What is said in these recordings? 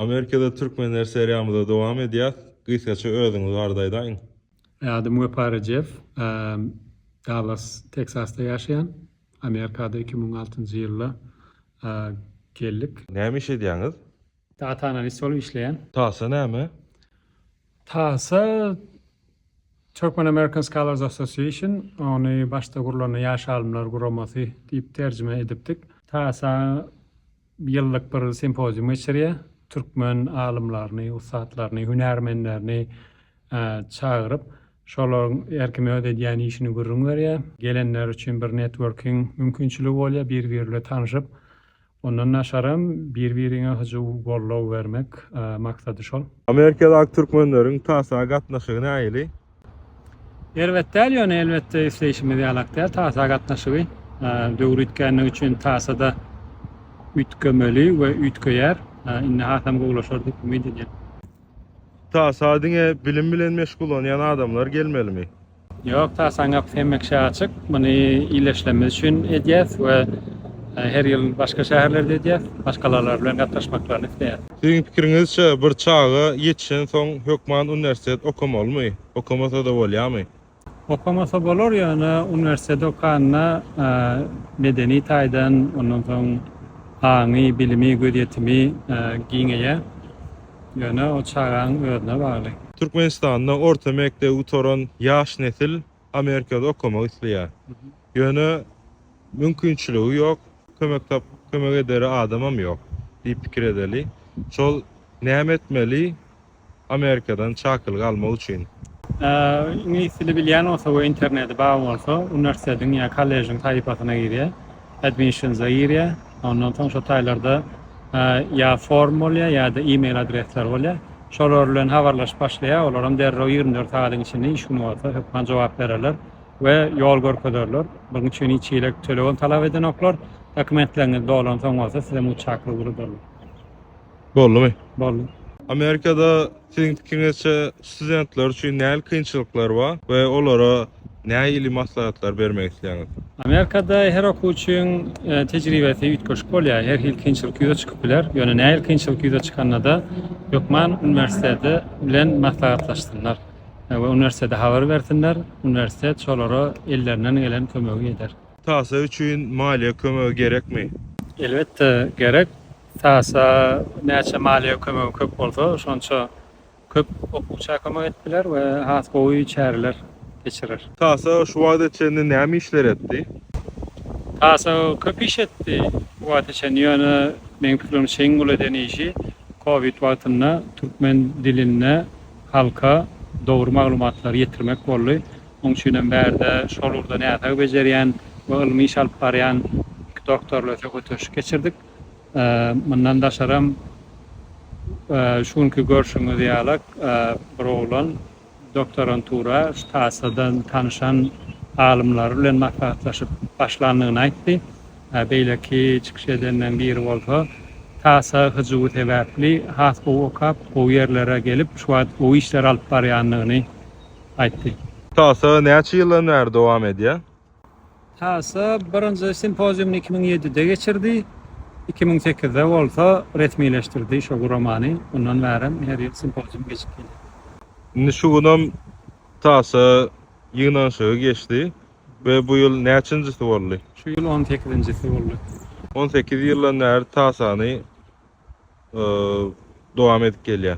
Amerika'da Türkmenler seriyamıza devam edýär. Gysgaça özüňizi ardaýdaň. Adım Göpare Dallas, Texas'ta yaşayan. Amerika'da 2006 yılda geldik. Näme iş edýäňiz? Data analist olup işleyen. Tasa näme? TASA Turkmen American Scholars Association, onu başta kurulan yaş alimler guraması deyip tercüme edipdik. TASA yıllık bir sempozyum geçiriyor. Türkmen alimlerini, ustadlarını, hünermenlerini çağırıp şoların erkime ödediýän işini görüň berýär. Gelenler üçin bir networking mümkinçiligi bolýar, bir-biriyle tanışıp ondan aşaram bir-birine hyjy gollaw bermek maksady şol. Amerika'da Türkmenleriň Tasa gatnaşygy näýeli? Elbette işleyişimiz ýalakda TASA gatnaşygy döwretkenligi üçin TASAda ütkömeli we ütköýär. Inne hasam gowlaşar diýip umid edýär. Tasa diňe bilim bilen meşgul bolýan adamlar gelmelimi? Yok, TASA'nga hemmekşe açık. Bunu iyileştirmemiz için edýär we her yıl başka şäherlerde edýär. Başkalarla bilen gatnaşmaklaryny isleýär. Siziň pikiriňizçe bir çağa ýetişen soň hökman universitet okumalymy? Okumasa da bolýarmy? Okumasa bolar, ýöne universitet okanyna medeni taýdan, ondan soň aňy, bilimi, gödýetimi giňeýär. Ýöne o çağaň özüne bagly. Türkmenistanda orta mekdep utoran ýaş nesil Amerikada okumak isleýär. Ýöne mümkinçiligi ýok, kömek ederi adamam ýok diýip pikir edeli. Şol näme etmeli Amerikadan çakylyk almak üçin? İngiliz dili bilýän bolsa we internete bagy bolsa, universitetiň ýa kollejiň taýpasyna girýär, admissions'a girýär. Ondan soň şo taýlarda ýa form bolýar ýa-da e-mail adresler bolýar. Şolar bilen habarlaşyp başlaýar. Olaram derrew 24 sagatyň içinde iş günü bolsa hökman jogap bererler we ýol görkezerler. Buning üçin içilik telefon talap eden oklar dokumentlerini dolan soň bolsa size muçakly gurulýar. Boldymy? Boldy. Amerikada siziň pikiriňizçe studentler üçin näme kynçylyklar bar we olara näme ilim maslahatlar bermek isleýäňiz? Amerikada her okuwçyň tejribesi ütköşük bolýar. Her hil kynçylyk ýüze çykyp biler. Ýöne näme kynçylyk ýüze çykanda Gökmen Üniversitesi bilen maslahatlaşdyrlar. We üniversitede habar bersinler. Üniversitet şolara ellerinden gelen kömegi eder. Tasa üçin maliýe kömegi gerekmi? Elbette gerek. TASA näçe maliýe kömegi köp bolsa, şonça köp okuwçy kömek etdiler we has gowy çäreler geçirir. Tasa şu wagt içinde näme işler etdi? TASA köp iş etdi. Bu wagt içinde ýöne men pikirimçe iň eden işi Covid wagtynda türkmen diline halka dogry maglumatlar ýetirmek boldy. Onuň üçin berde şolurda näme bejerýän we ilmi iş alyp barýan doktorlar söhbet geçirdik. Mundan daşaram şuňky görüşüňiz ýalak bir oglan doktorantura TASA'dan tanışan alimler bilen maslahatlaşyp başlandygyny aýtdy. Beýleki çykyş edenden biri bolsa TASA hyjy sebäpli has okap o ýerlere gelip şu wagt o işler alyp barýanlygyny aýtdy. Tasa näçe ýyllar näde dowam edýär? TASA birinji sempoziumny 2007'de geçirdi. 2008'de bolsa resmileştirdi şu guramany. Ondan bäri her ýyl sempozium geçip geldi. Indi şu günüm Tasa ýygnanşygy geçdi we bu ýyl näçinjisi boldy? Şu ýyl 18-njisi boldy. 18 ýyllar näde Tasany dowam edip gelýär.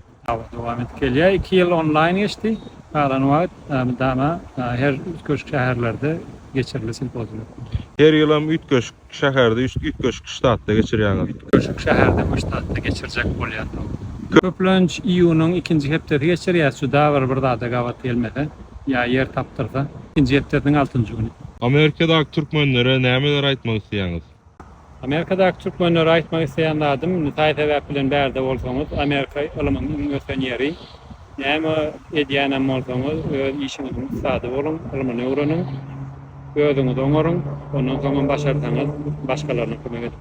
Dowam edip gelýär. 2 ýyl online geçdi. Galan wagt dama her köşk şäherlerde geçirildi sempozium. Her ýylam Ütköşk şäherde, Ütköşk ştatda geçirýäňiz. Köşk şäherde bu ştatda geçirjek bolýar. Köplenç iýunyň 2-nji hepteri geçirýär. Şu dawr bir dada gawat gelmedi. Ya yer tapdyrsa. 2-nji hepteriň 6-njy güni. Amerikada türkmenlere nämeler aýtmak isleýäňiz? Amerikada türkmenlere aýtmak isleýän adam taýda sebäp bilen bärde bolsaňyz Amerika ilminiň ösen ýeri. Näme edýänem bolsaňyz öz işiňiziň sady bolun, ilmini öwrenin, özüňiz oňaryň, ondan soň başarsaňyz başgalaryna kömek edin.